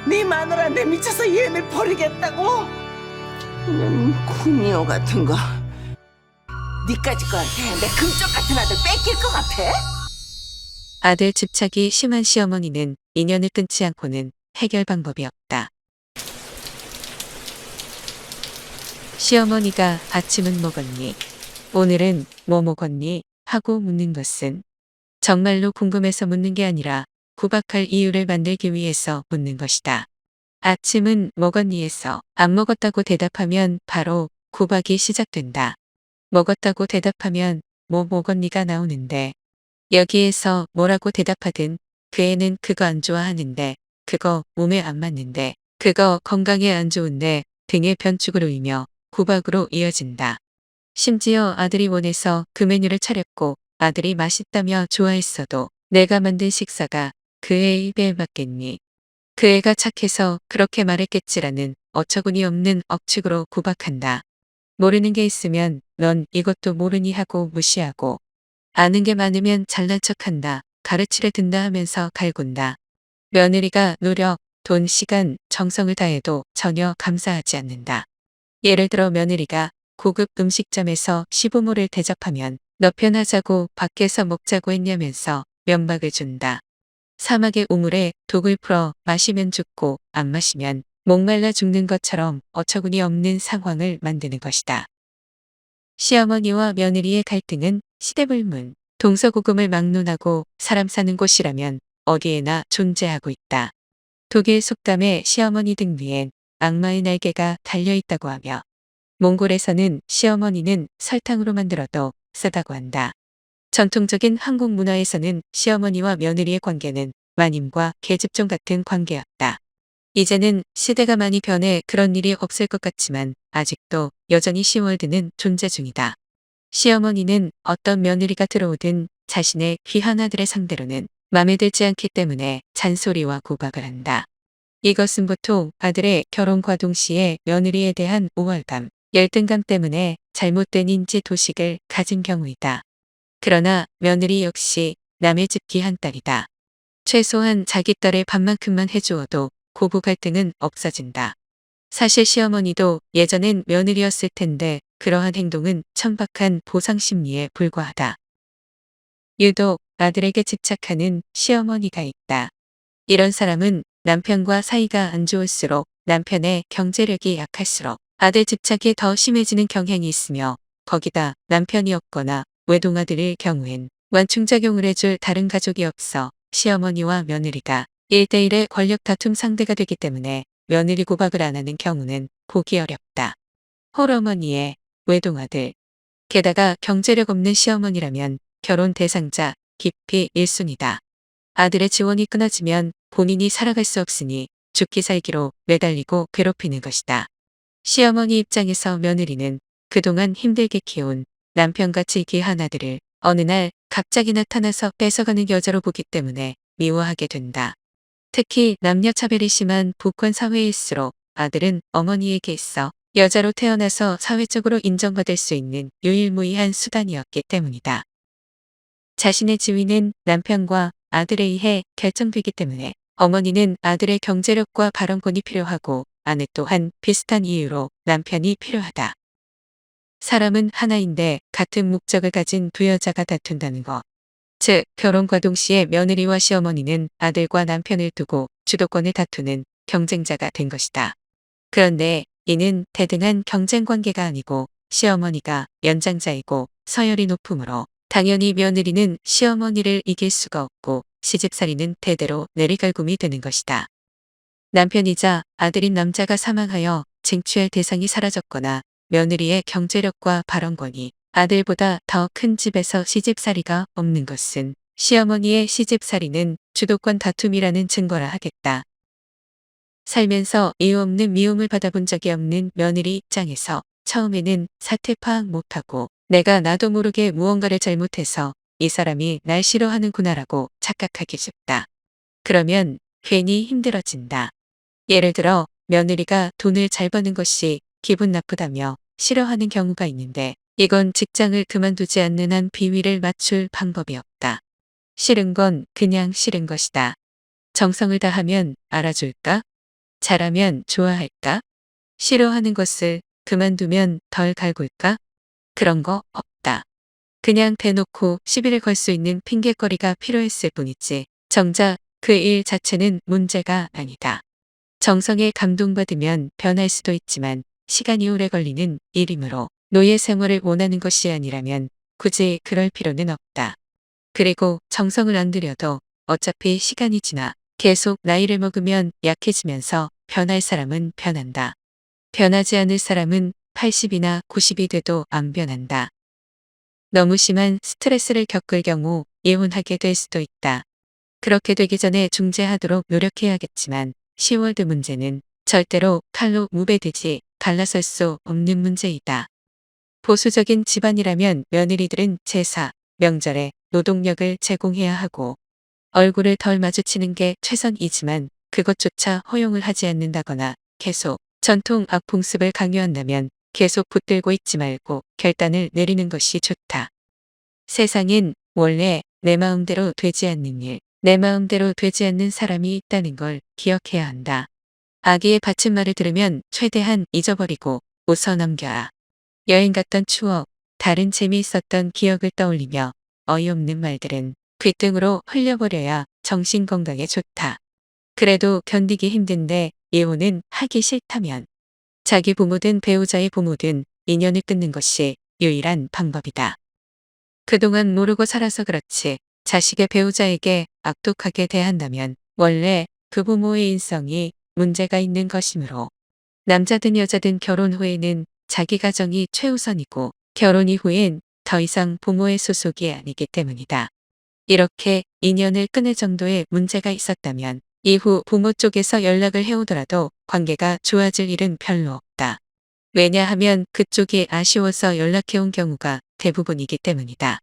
네 마누라한테 미쳐서 얘를 버리겠다고? 이런 군요 같은 거. 니까지 거한테 내 금쪽 같은 아들 뺏길 것 같아? 아들 집착이 심한 시어머니는 인연을 끊지 않고는 해결 방법이 없다. 시어머니가 아침은 먹었니? 오늘은 뭐 먹었니? 하고 묻는 것은 정말로 궁금해서 묻는 게 아니라 구박할 이유를 만들기 위해서 묻는 것이다. 아침은 먹었니에서 안 먹었다고 대답하면 바로 구박이 시작된다. 먹었다고 대답하면 뭐 먹었니가 나오는데 여기에서 뭐라고 대답하든 그 애는 그거 안 좋아하는데 그거 몸에 안 맞는데 그거 건강에 안 좋은데 등의 변축을 울리며 구박으로 이어진다. 심지어 아들이 원해서 그 메뉴를 차렸고 아들이 맛있다며 좋아했어도 내가 만든 식사가 그 애 입에 맞겠니? 그 애가 착해서 그렇게 말했겠지라는 어처구니 없는 억측으로 구박한다. 모르는 게 있으면 넌 이것도 모르니 하고 무시하고 아는 게 많으면 잘난 척한다. 가르치려 든다 하면서 갈군다. 며느리가 노력, 돈, 시간, 정성을 다해도 전혀 감사하지 않는다. 예를 들어 며느리가 고급 음식점에서 시부모를 대접하면 너 편하자고 밖에서 먹자고 했냐면서 면박을 준다. 사막의 우물에 독을 풀어 마시면 죽고 안 마시면 목말라 죽는 것처럼 어처구니 없는 상황을 만드는 것이다. 시어머니와 며느리의 갈등은 시대불문, 동서고금을 막론하고 사람 사는 곳이라면 어디에나 존재하고 있다. 독일 속담에 시어머니 등 위엔 악마의 날개가 달려있다고 하며 몽골에서는 시어머니는 설탕으로 만들어도 쓰다고 한다. 전통적인 한국 문화에서는 시어머니와 며느리의 관계는 마님과 계집종 같은 관계였다. 이제는 시대가 많이 변해 그런 일이 없을 것 같지만 아직도 여전히 시월드는 존재 중이다. 시어머니는 어떤 며느리가 들어오든 자신의 귀한 아들의 상대로는 맘에 들지 않기 때문에 잔소리와 구박을 한다. 이것은 보통 아들의 결혼과 동시에 며느리에 대한 우월감, 열등감 때문에 잘못된 인지 도식을 가진 경우이다. 그러나 며느리 역시 남의 집 귀한 딸이다. 최소한 자기 딸의 밥만큼만 해주어도 고부 갈등은 없어진다. 사실 시어머니도 예전엔 며느리였을 텐데 그러한 행동은 천박한 보상 심리에 불과하다. 유독 아들에게 집착하는 시어머니가 있다. 이런 사람은 남편과 사이가 안 좋을수록 남편의 경제력이 약할수록 아들 집착이 더 심해지는 경향이 있으며 거기다 남편이 없거나 외동아들일 경우엔 완충작용을 해줄 다른 가족이 없어 시어머니와 며느리가 1대1의 권력 다툼 상대가 되기 때문에 며느리 구박을 안 하는 경우는 보기 어렵다. 홀어머니의 외동아들. 게다가 경제력 없는 시어머니라면 결혼 대상자 깊이 1순위다. 아들의 지원이 끊어지면 본인이 살아갈 수 없으니 죽기 살기로 매달리고 괴롭히는 것이다. 시어머니 입장에서 며느리는 그동안 힘들게 키운 남편같이 귀한 아들을 어느 날 갑자기 나타나서 뺏어가는 여자로 보기 때문에 미워하게 된다. 특히 남녀 차별이 심한 북한 사회일수록 아들은 어머니에게 있어 여자로 태어나서 사회적으로 인정받을 수 있는 유일무이한 수단이었기 때문이다. 자신의 지위는 남편과 아들에 의해 결정되기 때문에 어머니는 아들의 경제력과 발언권이 필요하고 아내 또한 비슷한 이유로 남편이 필요하다. 사람은 하나인데 같은 목적을 가진 두 여자가 다툰다는 것. 즉 결혼과 동시에 며느리와 시어머니는 아들과 남편을 두고 주도권을 다투는 경쟁자가 된 것이다. 그런데 이는 대등한 경쟁 관계가 아니고 시어머니가 연장자이고 서열이 높으므로 당연히 며느리는 시어머니를 이길 수가 없고 시집살이는 대대로 내리갈굼이 되는 것이다. 남편이자 아들인 남자가 사망하여 쟁취할 대상이 사라졌거나 며느리의 경제력과 발언권이 아들보다 더 큰 집에서 시집살이가 없는 것은 시어머니의 시집살이는 주도권 다툼이라는 증거라 하겠다. 살면서 이유 없는 미움을 받아본 적이 없는 며느리 입장에서 처음에는 사태 파악 못하고 내가 나도 모르게 무언가를 잘못해서 이 사람이 날 싫어하는구나라고 착각하기 쉽다. 그러면 괜히 힘들어진다. 예를 들어 며느리가 돈을 잘 버는 것이 기분 나쁘다며 싫어하는 경우가 있는데 이건 직장을 그만두지 않는 한 비위를 맞출 방법이 없다. 싫은 건 그냥 싫은 것이다. 정성을 다하면 알아줄까? 잘하면 좋아할까? 싫어하는 것을 그만두면 덜 갈굴까? 그런 거 없다. 그냥 대놓고 시비를 걸 수 있는 핑곗거리가 필요했을 뿐이지. 정작 그 일 자체는 문제가 아니다. 정성에 감동받으면 변할 수도 있지만 시간이 오래 걸리는 일이므로 노예 생활을 원하는 것이 아니라면 굳이 그럴 필요는 없다. 그리고 정성을 안 들여도 어차피 시간이 지나 계속 나이를 먹으면 약해지면서 변할 사람은 변한다. 변하지 않을 사람은 80이나 90이 돼도 안 변한다. 너무 심한 스트레스를 겪을 경우 이혼하게 될 수도 있다. 그렇게 되기 전에 중재하도록 노력해야겠지만 10월드 문제는 절대로 칼로 무배되지 갈라설 수 없는 문제이다. 보수적인 집안이라면 며느리들은 제사, 명절에 노동력을 제공해야 하고 얼굴을 덜 마주치는 게 최선이지만 그것조차 허용을 하지 않는다거나 계속 전통 악풍습을 강요한다면 계속 붙들고 있지 말고 결단을 내리는 것이 좋다. 세상엔 원래 내 마음대로 되지 않는 일, 내 마음대로 되지 않는 사람이 있다는 걸 기억해야 한다. 아기의 받침말을 들으면 최대한 잊어버리고 웃어 넘겨야. 여행 갔던 추억, 다른 재미있었던 기억을 떠올리며 어이없는 말들은 귓등으로 흘려버려야 정신 건강에 좋다. 그래도 견디기 힘든데 이혼은 하기 싫다면 자기 부모든 배우자의 부모든 인연을 끊는 것이 유일한 방법이다. 그동안 모르고 살아서 그렇지 자식의 배우자에게 악독하게 대한다면 원래 그 부모의 인성이 문제가 있는 것이므로 남자든 여자든 결혼 후에는 자기 가정이 최우선이고 결혼 이후엔 더 이상 부모의 소속이 아니기 때문이다. 이렇게 인연을 끊을 정도의 문제가 있었다면 이후 부모 쪽에서 연락을 해오더라도 관계가 좋아질 일은 별로 없다. 왜냐하면 그쪽이 아쉬워서 연락해온 경우가 대부분이기 때문이다.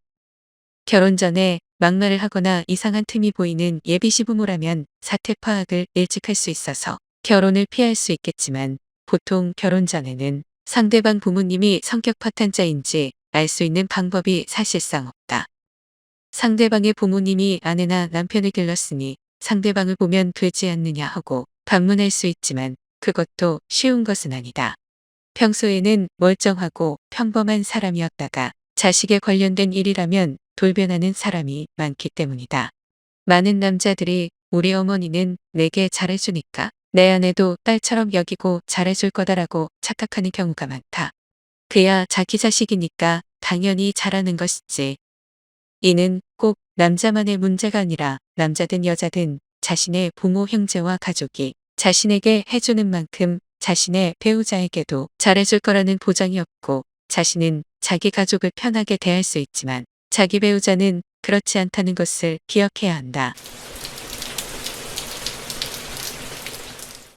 결혼 전에 막말을 하거나 이상한 틈이 보이는 예비 시부모라면 사태 파악을 일찍 할 수 있어서 결혼을 피할 수 있겠지만 보통 결혼 전에는 상대방 부모님이 성격 파탄자인지 알 수 있는 방법이 사실상 없다. 상대방의 부모님이 아내나 남편을 길렀으니 상대방을 보면 되지 않느냐 하고 반문할 수 있지만 그것도 쉬운 것은 아니다. 평소에는 멀쩡하고 평범한 사람이었다가 자식에 관련된 일이라면 돌변하는 사람이 많기 때문이다. 많은 남자들이 우리 어머니는 내게 잘해주니까 내 아내도 딸처럼 여기고 잘해줄 거다라고 착각하는 경우가 많다. 그야 자기 자식이니까 당연히 잘하는 것이지. 이는 꼭 남자만의 문제가 아니라 남자든 여자든 자신의 부모 형제와 가족이 자신에게 해주는 만큼 자신의 배우자에게도 잘해줄 거라는 보장이 없고 자신은 자기 가족을 편하게 대할 수 있지만 자기 배우자는 그렇지 않다는 것을 기억해야 한다.